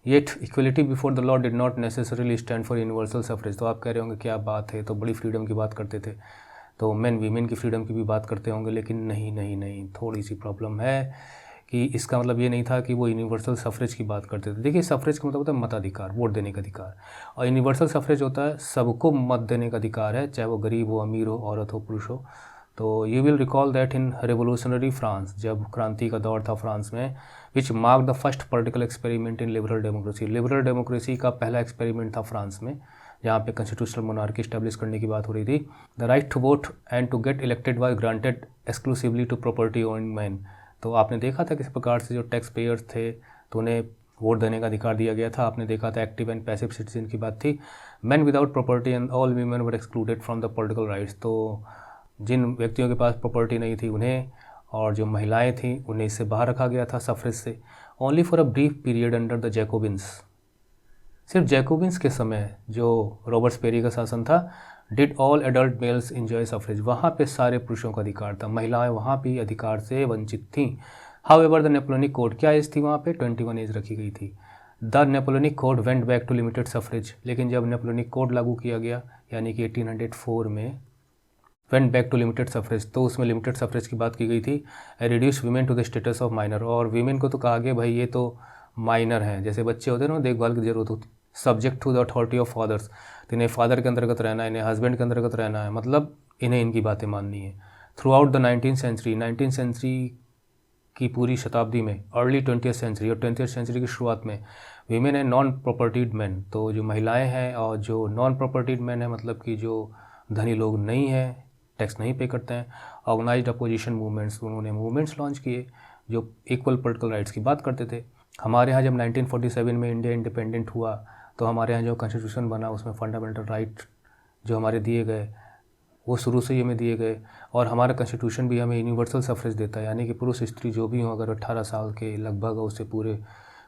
Yet equality before the law did not necessarily stand for universal suffrage. तो आप कह रहे होंगे क्या बात है, तो बड़ी फ्रीडम की बात करते थे, तो मेन वीमेन की फ्रीडम की भी बात करते होंगे, लेकिन नहीं, थोड़ी सी प्रॉब्लम है कि इसका मतलब ये नहीं था कि वो यूनिवर्सल सफरेज की बात करते थे। देखिए, सफरेज का मतलब होता है मताधिकार, वोट देने का अधिकार, और यूनिवर्सल सफरेज होता है सबको मत देने का अधिकार है, चाहे वो गरीब हो, अमीर हो, औरत हो, पुरुष हो। तो you will recall that in revolutionary France, जब क्रांति का दौर था फ्रांस में, which mark the first political experiment in liberal democracy. Liberal democracy का पहला एक्सपेरिमेंट था फ्रांस में, जहाँ पे कॉन्स्टिट्यूशनल मोनार्की स्टैब्लिश करने की बात हो रही थी। The right to vote and to get elected was granted exclusively to property owned man. तो आपने देखा था किस प्रकार से जो टैक्स पेयर्स थे तो उन्हें वोट देने का अधिकार दिया गया था। आपने देखा था एक्टिव एंड पैसिव सिटीजन की बात थी। Man without property and all women were excluded from the political rights. तो जिन व्यक्तियों के पास प्रॉपर्टी नहीं थी उन्हें, और जो महिलाएं थीं उन्हें इससे बाहर रखा गया था सफरेज से। Only for a brief period under the Jacobins, सिर्फ जैकोबिन्स के समय जो रॉबर्ट्सबेरी का शासन था, did all adult males enjoy suffrage. वहाँ पे सारे पुरुषों का अधिकार था, महिलाएं वहाँ भी अधिकार से वंचित थीं। हाउएवर द नेपोलियनिक कोड, क्या एज थी वहाँ पे? 21 एज रखी गई थी। The Napoleonic code went back to limited suffrage, लेकिन जब नेपोलियनिक कोड लागू किया गया यानी कि 1804 में, went back to limited suffrage, तो उसमें लिमिटेड सफरेज की बात की गई थी। Reduce women to the status of minor, और वीमेन को तो कहा गया भाई ये तो माइनर हैं, जैसे बच्चे होते हैं ना, देखभाल की जरूरत होती, subject to the authority of fathers, तो इन्हें फादर के अंतर्गत रहना है, इन्हें हस्बैंड के अंतर्गत रहना है, मतलब इन्हें इनकी बातें माननी है। Through out the 19th century की पूरी शताब्दी में, अर्ली 20th सेंचुरी और 20th सेंचुरी की शुरुआत में, women and non propertied man, तो जो महिलाएं हैं और जो नॉन प्रॉपर्टीड मैन है, मतलब कि जो धनी लोग नहीं हैं, टैक्स नहीं पे करते हैं, ऑर्गेनाइज्ड अपोजिशन मूवमेंट्स, उन्होंने मूवमेंट्स लॉन्च किए जो इक्वल पॉलिटिकल राइट्स की बात करते थे। हमारे यहाँ जब 1947 में इंडिया इंडिपेंडेंट हुआ तो हमारे यहाँ जो कॉन्स्टिट्यूशन बना उसमें फंडामेंटल राइट जो हमारे दिए गए वो शुरू से ही हमें दिए गए, और हमारा कॉन्स्टिट्यूशन भी हमें यूनिवर्सल सफरेज देता है, यानी कि पुरुष स्त्री जो भी हों अगर 18 साल के लगभग उससे पूरे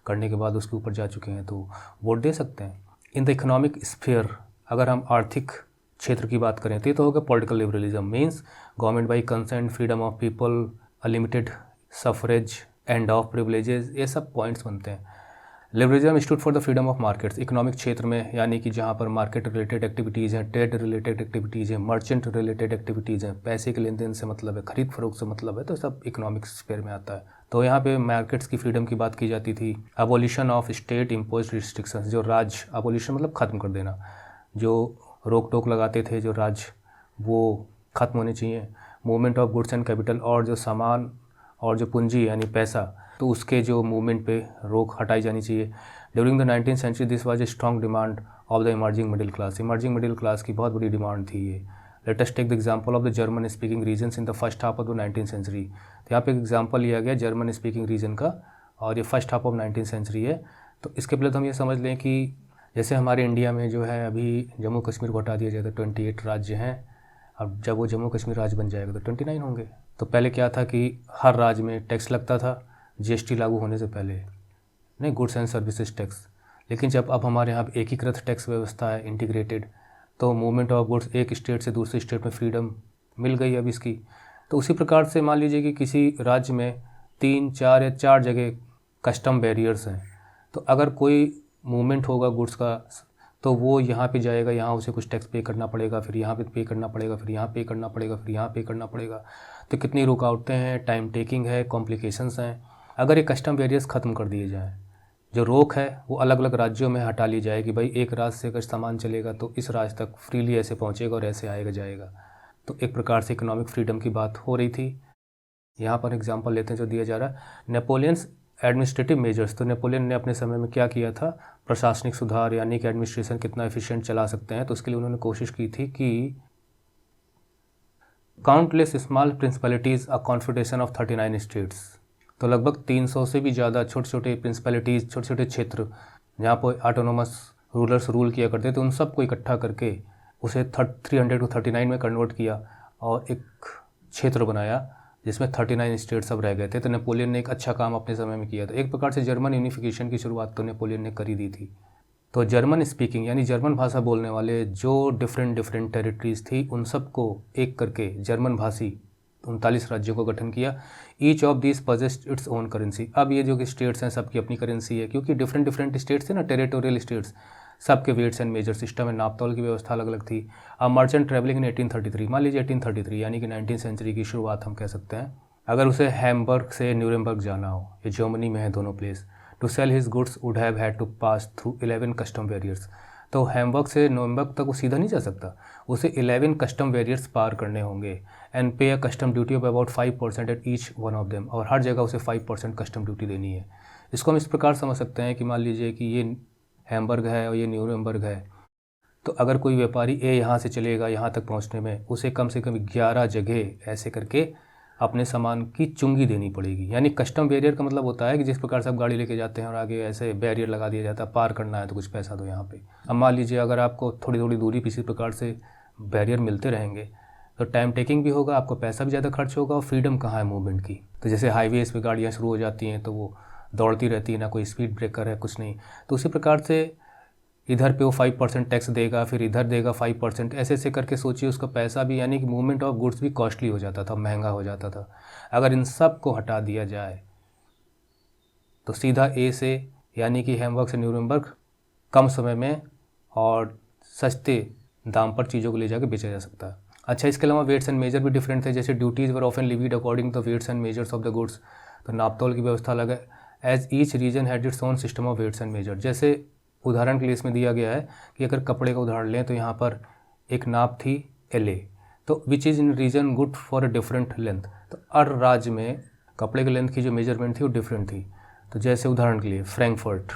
करने के बाद उसके ऊपर जा चुके हैं तो वोट दे सकते हैं। इन द इकोनॉमिक स्फीयर, अगर हम आर्थिक क्षेत्र की बात करें तो होगा political liberalism, means government by consent, freedom of people, unlimited suffrage, end of privileges, ये सब पॉइंट्स बनते हैं। Liberalism stood for the freedom of markets, economic क्षेत्र में, यानी कि जहाँ पर मार्केट रिलेटेड एक्टिविटीज़ हैं, ट्रेड रिलेटेड एक्टिविटीज़ हैं, मर्चेंट रिलेटेड एक्टिविटीज़ हैं, पैसे के लेन देन से मतलब है, खरीद फरोख्त से मतलब है, तो सब इकोनॉमिक स्फीयर में आता है। तो यहाँ पे मार्केट्स की फ्रीडम की बात की जाती थी। Abolition of state imposed restrictions, जो राज्य, अबोलिशन मतलब ख़त्म कर देना, जो रोक टोक लगाते थे जो राज्य, वो ख़त्म होने चाहिए। Movement of goods and capital, और जो सामान और जो पूंजी यानी पैसा, तो उसके जो मूवमेंट पे रोक हटाई जानी चाहिए। During the 19th century this was a strong demand of the emerging middle class, emerging middle class की बहुत बड़ी डिमांड थी ये। Let us take the example of the German speaking regions in the first half of the 19th century. तो यहाँ पे example लिया गया जर्मन स्पीकिंग रीजन का, और ये first half of 19th century है। तो इसके पहले तो हम ये समझ लें कि जैसे हमारे इंडिया में जो है अभी जम्मू कश्मीर को हटा दिया जाए तो 28 राज्य हैं, अब जब वो जम्मू कश्मीर राज्य बन जाएगा तो 29 होंगे। तो पहले क्या था कि हर राज्य में टैक्स लगता था जीएसटी लागू होने से पहले, नहीं, गुड्स एंड सर्विसेज टैक्स। लेकिन जब अब हमारे यहाँ एकीकृत टैक्स व्यवस्था है, इंटीग्रेटेड, तो मूवमेंट ऑफ गुड्स एक स्टेट से दूसरे स्टेट में फ्रीडम मिल गई अब इसकी। तो उसी प्रकार से मान लीजिए कि किसी राज्य में 3, 4 या 4 जगह कस्टम बैरियर्स हैं, तो अगर कोई मूवमेंट होगा गुड्स का तो वो यहाँ पे जाएगा, यहाँ उसे कुछ टैक्स पे करना पड़ेगा, फिर यहाँ पे करना पड़ेगा, फिर यहाँ पे करना पड़ेगा, फिर यहाँ पे करना पड़ेगा। तो कितनी रुकावटें हैं, टाइम टेकिंग है, कॉम्प्लिकेशंस हैं। अगर ये कस्टम बैरियर्स ख़त्म कर दिए जाएँ, जो रोक है वो अलग अलग राज्यों में हटा ली जाए कि भाई एक राज्य से अगर सामान चलेगा तो इस राज्य तक फ्रीली ऐसे पहुँचेगा और ऐसे आएगा जाएगा, तो एक प्रकार से इकोनॉमिक फ्रीडम की बात हो रही थी। यहाँ पर एग्जांपल लेते हैं जो दिया जा रहा है, नेपोलियंस एडमिनिस्ट्रेटिव मेजर्स। तो नेपोलियन ने अपने समय में क्या किया था, प्रशासनिक सुधार, यानी कि एडमिनिस्ट्रेशन कितना एफिशिएंट चला सकते हैं, तो उसके लिए उन्होंने कोशिश की थी कि countless small principalities a confederation of 39 states. तो लगभग 300 से भी ज़्यादा छोटे छोटे प्रिंसिपलिटीज़, छोटे छोटे क्षेत्र जहाँ पर ऑटोनोमस रूलर्स रूल किया करते थे, उन सबको इकट्ठा करके उसे 300 को 39 में कन्वर्ट किया और एक क्षेत्र बनाया जिसमें 39 स्टेट्स अब रह गए थे। तो नेपोलियन ने एक अच्छा काम अपने समय में किया था। एक प्रकार से जर्मन यूनिफिकेशन की शुरुआत तो नेपोलियन ने कर ही दी थी। तो जर्मन स्पीकिंग यानी जर्मन भाषा बोलने वाले जो डिफरेंट टेरिटरीज़ थी, उन सबको एक करके जर्मन भाषी 39 राज्यों को गठन किया। Each of this पजेस्ट its own currency. अब ये जो कि स्टेट्स हैं सबकी अपनी करेंसी है, क्योंकि डिफरेंट स्टेट्स थे ना, टेरिटोरियल स्टेट्स, सबके वेट्स एंड मेजर सिस्टम है, नापतोल की व्यवस्था अलग अलग थी। अब मर्चेंट ट्रैवलिंग इन 1833, मान लीजिए 1833 यानी कि 19वीं सेंचुरी की शुरुआत हम कह सकते हैं। अगर उसे हैम्बर्ग से न्यूरेमबर्ग जाना हो, ये जर्मनी में है दोनों place, to sell his goods would have had to pass through 11 custom barriers. तो हैम्बर्ग से न्यूरेमबर्ग तक वो सीधा नहीं जा सकता, उसे 11 कस्टम बैरियर्स पार करने होंगे एंड पे a custom duty of about 5% at each one of them, और हर जगह उसे 5% कस्टम ड्यूटी देनी है। इसको हम इस प्रकार समझ सकते हैं कि मान लीजिए कि ये हैम्बर्ग है और ये न्यूरेमबर्ग है, तो अगर कोई व्यापारी ए यहाँ से चलेगा यहाँ तक पहुँचने में उसे कम से कम 11 जगह ऐसे करके अपने सामान की चुंगी देनी पड़ेगी। यानी कस्टम बैरियर का मतलब होता है कि जिस प्रकार से आप गाड़ी लेके जाते हैं और आगे ऐसे बैरियर लगा दिया जाता है, पार करना है तो कुछ पैसा दो यहाँ पे। अब मान लीजिए अगर आपको थोड़ी थोड़ी दूरी पर इसी प्रकार से बैरियर मिलते रहेंगे तो टाइम टेकिंग भी होगा, आपको पैसा भी ज़्यादा खर्च होगा और फ्रीडम कहाँ है मूवमेंट की। तो जैसे हाईवेज़ पे गाड़ियाँ शुरू हो जाती हैं तो वो दौड़ती रहती है, ना कोई स्पीड ब्रेकर है, कुछ नहीं। तो उसी प्रकार से इधर पे वो 5% टैक्स देगा, फिर इधर देगा 5%, ऐसे ऐसे करके सोचिए उसका पैसा भी, यानी कि मूवमेंट ऑफ गुड्स भी कॉस्टली हो जाता था, महंगा हो जाता था। अगर इन सब को हटा दिया जाए तो सीधा ए से यानी कि हैम्बर्ग से न्यूरेमबर्ग कम समय में और सस्ते दाम पर चीज़ों को ले जाकर बेचा जा सकता है। अच्छा, इसके अलावा वेट्स एंड मेजर भी डिफरेंट थे। जैसे duties were often levied according to the weights and measures of the goods. तो नापतोल की व्यवस्था अलग है। As each region had its own system of weights and measure. जैसे उदाहरण के लिए इसमें दिया गया है कि अगर कपड़े का उदाहरण लें तो यहाँ पर एक नाप थी LA, तो which is in region good for a different length. तो हर राज्य में कपड़े की लेंथ की जो मेजरमेंट थी वो डिफरेंट थी। तो जैसे उदाहरण के लिए फ्रैंकफर्ट,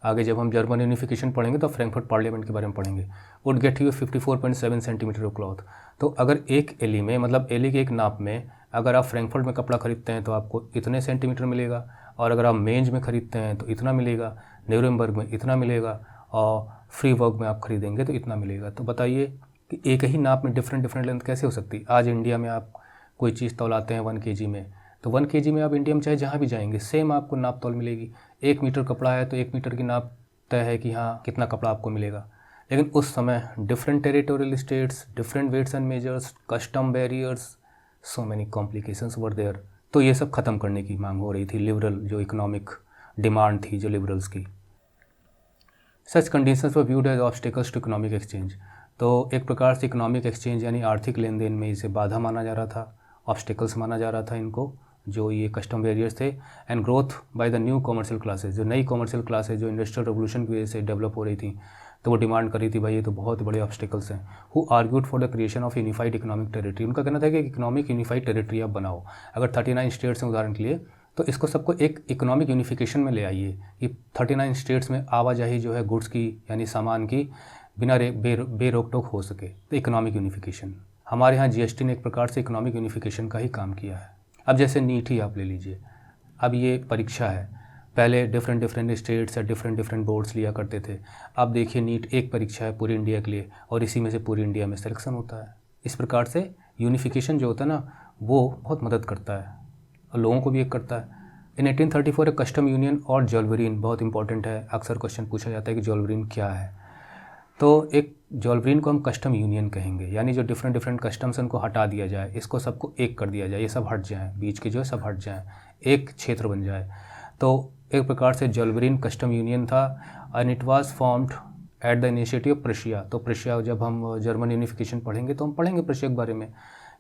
आगे जब हम जर्मन यूनिफिकेशन पढ़ेंगे तो फ्रैंकफर्ट पार्लियामेंट के बारे में पढ़ेंगे, would get you 54.7 centimetre of cloth. तो अगर एक एली में, मतलब एली के एक नाप में अगर आप फ्रैंकफर्ट में कपड़ा खरीदते हैं तो आपको इतने सेंटीमीटर मिलेगा, और अगर आप मेंज में ख़रीदते हैं तो इतना मिलेगा, न्यूरेमबर्ग में इतना मिलेगा, और फ्रीबर्ग में आप खरीदेंगे तो इतना मिलेगा। तो बताइए कि एक ही नाप में डिफरेंट लेंथ कैसे हो सकती है। आज इंडिया में आप कोई चीज़ तौलाते हैं 1 kg में, तो 1 kg में आप इंडिया में चाहे जहाँ भी जाएंगे सेम आपको नाप तौल मिलेगी। 1 मीटर कपड़ा है तो 1 मीटर की नाप तय है कि हाँ कितना कपड़ा आपको मिलेगा। लेकिन उस समय different territorial states, different weights and measures, custom barriers, so many complications were there. तो ये सब ख़त्म करने की मांग हो रही थी, लिबरल जो इकोनॉमिक डिमांड थी जो लिबरल्स की। Such conditions were viewed as obstacles to economic exchange. तो एक प्रकार से इकोनॉमिक एक्सचेंज यानी आर्थिक लेन देन में इसे बाधा माना जा रहा था, ऑब्स्टिकल्स माना जा रहा था इनको, जो ये कस्टम बैरियर्स थे। And growth by the new commercial classes, जो नई कॉमर्शियल क्लासेस जो इंडस्ट्रियल रेवोल्यूशन की वजह से डेवलप हो रही थी, तो वो डिमांड कर रही थी भाई ये तो बहुत बड़े ऑब्स्टिकल्स हैं। Who argued for the creation of unified economic territory. उनका कहना था कि इकोनॉमिक यूनिफाइड टेरिटरी आप बनाओ। अगर 39 स्टेट्स हैं उदाहरण के लिए, तो इसको सबको एक इकोनॉमिक यूनिफिकेशन में ले आइए कि 39 स्टेट्स में आवाजाही जो है गुड्स की यानी सामान की बिना बेरोक टोक हो सके, तो इकोनॉमिक यूनिफिकेशन। हमारे यहाँ GST ने एक प्रकार से इकोनॉमिक यूनिफिकेशन का ही काम किया है। अब जैसे नीट ही आप ले लीजिए, अब ये परीक्षा है, पहले डिफरेंट स्टेट्स या डिफरेंट बोर्ड्स लिया करते थे। अब देखिए नीट एक परीक्षा है पूरी इंडिया के लिए और इसी में से पूरी इंडिया में सिलेक्शन होता है। इस प्रकार से यूनिफिकेशन जो होता है ना वो बहुत मदद करता है और लोगों को भी एक करता है। इन 1834 एक कस्टम यूनियन और जॉल्वरीन बहुत इंपॉर्टेंट है, अक्सर क्वेश्चन पूछा जाता है कि जॉल्वरीन क्या है। तो एक जॉल्वरीन को हम कस्टम यूनियन कहेंगे, यानी जो डिफरेंट कस्टम्स उनको हटा दिया जाए, इसको सबको एक कर दिया जाए, ये सब हट जाएँ, बीच के जो है सब हट जाएँ, एक क्षेत्र बन जाए। तो एक प्रकार से जॉल्वरीन कस्टम यूनियन था and it was formed at the initiative of Prussia. तो प्रशिया, जब हम जर्मन यूनिफिकेशन पढ़ेंगे तो हम पढ़ेंगे प्रशिया के बारे में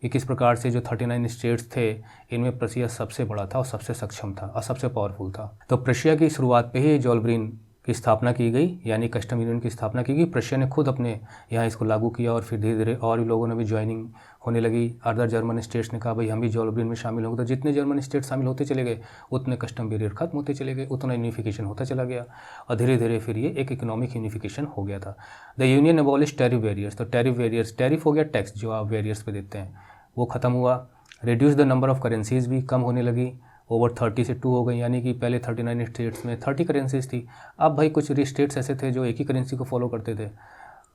कि किस प्रकार से जो 39 स्टेट्स थे इनमें प्रशिया सबसे बड़ा था और सबसे सक्षम था और सबसे पावरफुल था। तो प्रशिया की शुरुआत पे ही जॉल्वरीन की स्थापना की गई, यानी कस्टम यूनियन की स्थापना की गई। प्रशिया ने खुद अपने यहाँ इसको लागू किया और फिर धीरे धीरे और भी लोगों ने भी ज्वाइनिंग होने लगी। अदर जर्मन स्टेट्स ने कहा भाई हम भी जॉल्वरीन में शामिल होंगे। तो जितने जर्मन स्टेट शामिल होते चले गए उतने कस्टम बैरियर खत्म होते चले गए, उतना यूनिफिकेशन होता चला गया और धीरे धीरे फिर ये एक इकोनॉमिक यूनिफिकेशन हो गया था। The union abolish tariff barriers. तो टैरिफ बैरियर्स, टैरिफ हो गया टैक्स जो आप बैरियर्स पे देते हैं, वो ख़त्म हुआ। Reduce the number of currencies भी कम होने लगी, ओवर 30 से 2 हो गई, यानी कि पहले 39 स्टेट्स में 30 करेंसीज थी, अब भाई कुछ स्टेट्स ऐसे थे जो एक ही करेंसी को फॉलो करते थे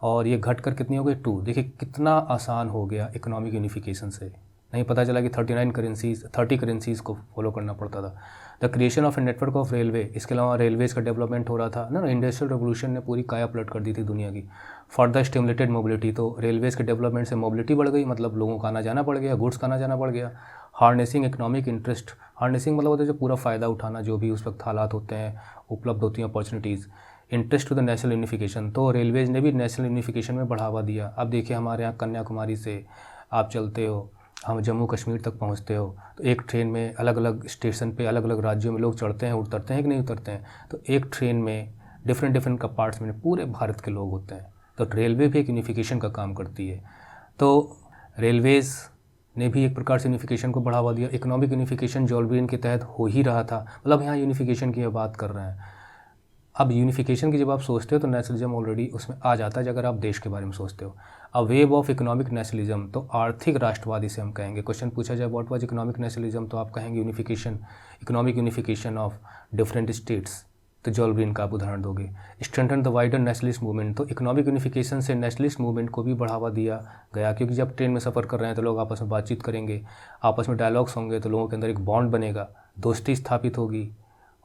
और ये घट कर कितनी हो गई 2। देखिए कितना आसान हो गया इकोनॉमिक यूनिफिकेशन से, नहीं पता चला कि 30 करेंसीज़ को फॉलो करना पड़ता था। The creation of a network of railway, इसके अलावा रेलवेज़ का डेवलपमेंट हो रहा था ना। इंडस्ट्रियल रेवोल्यूशन ने पूरी काया पलट कर दी थी दुनिया की। फर्दर स्टिमुलेटेड मोबिलिटी, तो रेलवेज़ के डेवलपमेंट से मोबिलिटी बढ़ गई, मतलब लोगों का आना जाना बढ़ गया, गुड्स का आना जाना बढ़ गया। हार्नेसिंग इकोनॉमिक इंटरेस्ट, हार्नेसिंग मतलब होता है जो पूरा फ़ायदा उठाना, जो भी उस वक्त हालात होते हैं, उपलब्ध होती हैं opportunities. Interest to the national unification, तो रेलवेज़ ने भी नेशनल यूनिफिकेशन में बढ़ावा दिया। अब देखिए हमारे यहाँ कन्याकुमारी से आप चलते हो, हम जम्मू कश्मीर तक पहुँचते हो, तो एक ट्रेन में अलग अलग स्टेशन पे अलग अलग राज्यों में लोग चढ़ते हैं, उतरते हैं कि नहीं उतरते हैं। तो एक ट्रेन में डिफरेंट कंपार्ट्स में पूरे भारत के लोग होते हैं। तो रेलवे भी एक यूनिफिकेशन का काम करती है। तो रेलवेज़ ने भी एक प्रकार से यूनिफिकेशन को बढ़ावा दिया। इकोनॉमिक यूनिफिकेशन जॉल्वरीन के तहत हो ही रहा था, मतलब यहाँ यूनिफिकेशन की बात कर रहे हैं। अब यूनिफिकेशन की जब आप सोचते हो तो नेशनलिज्म ऑलरेडी उसमें आ जाता है, अगर आप देश के बारे में सोचते हो। A wave of economic nationalism, तो आर्थिक राष्ट्रवाद इसे हम कहेंगे। क्वेश्चन पूछा जाए व्हाट वाज इकोनॉमिक नेशनलिज्म, तो आप कहेंगे unification, economic unification of different states, तो जॉल्वरीन का आप उदाहरण दोगे। Strengthen the wider nationalist movement, तो इकोनॉमिक यूनिफिकेशन से नेशनलिस्ट मूवमेंट को भी बढ़ावा दिया गया, क्योंकि जब ट्रेन में सफ़र कर रहे हैं तो लोग आपस में बातचीत करेंगे, आपस में डायलॉग्स होंगे, तो लोगों के अंदर एक बॉन्ड बनेगा, दोस्ती स्थापित होगी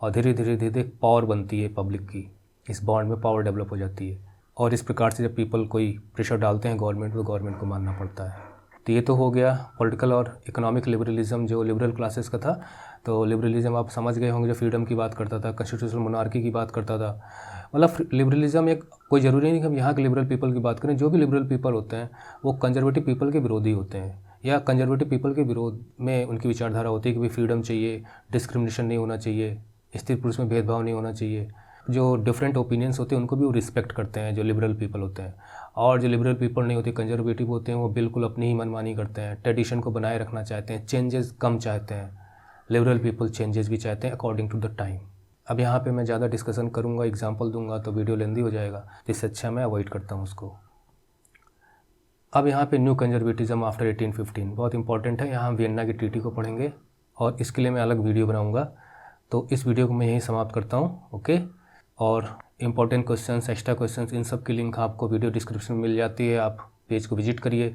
और धीरे धीरे पावर बनती है पब्लिक की, इस बॉन्ड में पावर डेवलप हो जाती है। और इस प्रकार से जब पीपल कोई प्रेशर डालते हैं गवर्नमेंट, तो गवर्नमेंट को मानना पड़ता है। तो ये तो हो गया पॉलिटिकल और इकोनॉमिक लिबरलिज्म जो लिबरल क्लासेस का था। तो लिबरलिज्म आप समझ गए होंगे, जो फ्रीडम की बात करता था, कॉन्स्टिट्यूशनल मोनार्की की बात करता था। मतलब लिबरलिज्म एक, कोई ज़रूरी नहीं कि हम यहाँ के लिबरल पीपल की बात करें, जो भी लिबरल पीपल होते हैं वो कंजर्वेटिव पीपल के विरोधी होते हैं, या कंजर्वेटिव पीपल के विरोध में उनकी विचारधारा होती है कि भाई फ्रीडम चाहिए, डिस्क्रिमिनेशन नहीं होना चाहिए, स्त्री पुरुष में भेदभाव नहीं होना चाहिए। जो डिफरेंट ओपिनियंस होते हैं उनको भी वो रिस्पेक्ट करते हैं, जो लिबरल पीपल होते हैं। और जो लिबरल पीपल नहीं होते, कंजर्वेटिव होते हैं, वो बिल्कुल अपनी ही मनमानी करते हैं, ट्रेडिशन को बनाए रखना चाहते हैं, चेंजेस कम चाहते हैं। लिबरल पीपल चेंजेस भी चाहते हैं अकॉर्डिंग टू द टाइम। अब यहाँ पे मैं ज़्यादा डिस्कशन करूँगा, एग्जांपल दूंगा तो वीडियो लेंदी हो जाएगा, जिससे अच्छा मैं अवॉइड करता हूँ उसको। अब यहाँ पे न्यू कंजर्वेटिज्म आफ्टर 1815 बहुत इंपॉर्टेंट है। यहाँ हम वियन्ना की ट्रीटी को पढ़ेंगे और इसके लिए मैं अलग वीडियो बनाऊँगा। तो इस वीडियो को मैं यहीं समाप्त करता हूँ, ओके। और इम्पॉर्टेंट क्वेश्चंस, एक्स्ट्रा क्वेश्चंस, इन सब की लिंक आपको वीडियो डिस्क्रिप्शन में मिल जाती है। आप पेज को विजिट करिए,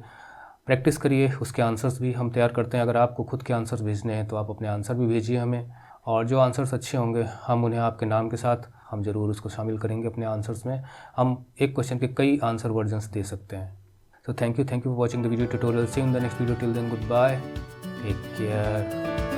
प्रैक्टिस करिए, उसके आंसर्स भी हम तैयार करते हैं। अगर आपको खुद के आंसर्स भेजने हैं तो आप अपने आंसर भी भेजिए हमें, और जो आंसर्स अच्छे होंगे हम उन्हें आपके नाम के साथ हम ज़रूर उसको शामिल करेंगे अपने आंसर्स में। हम एक क्वेश्चन के कई आंसर वर्जन्स दे सकते हैं। So thank you for watching the video tutorial. See you in the next video. Till then, goodbye. Take care.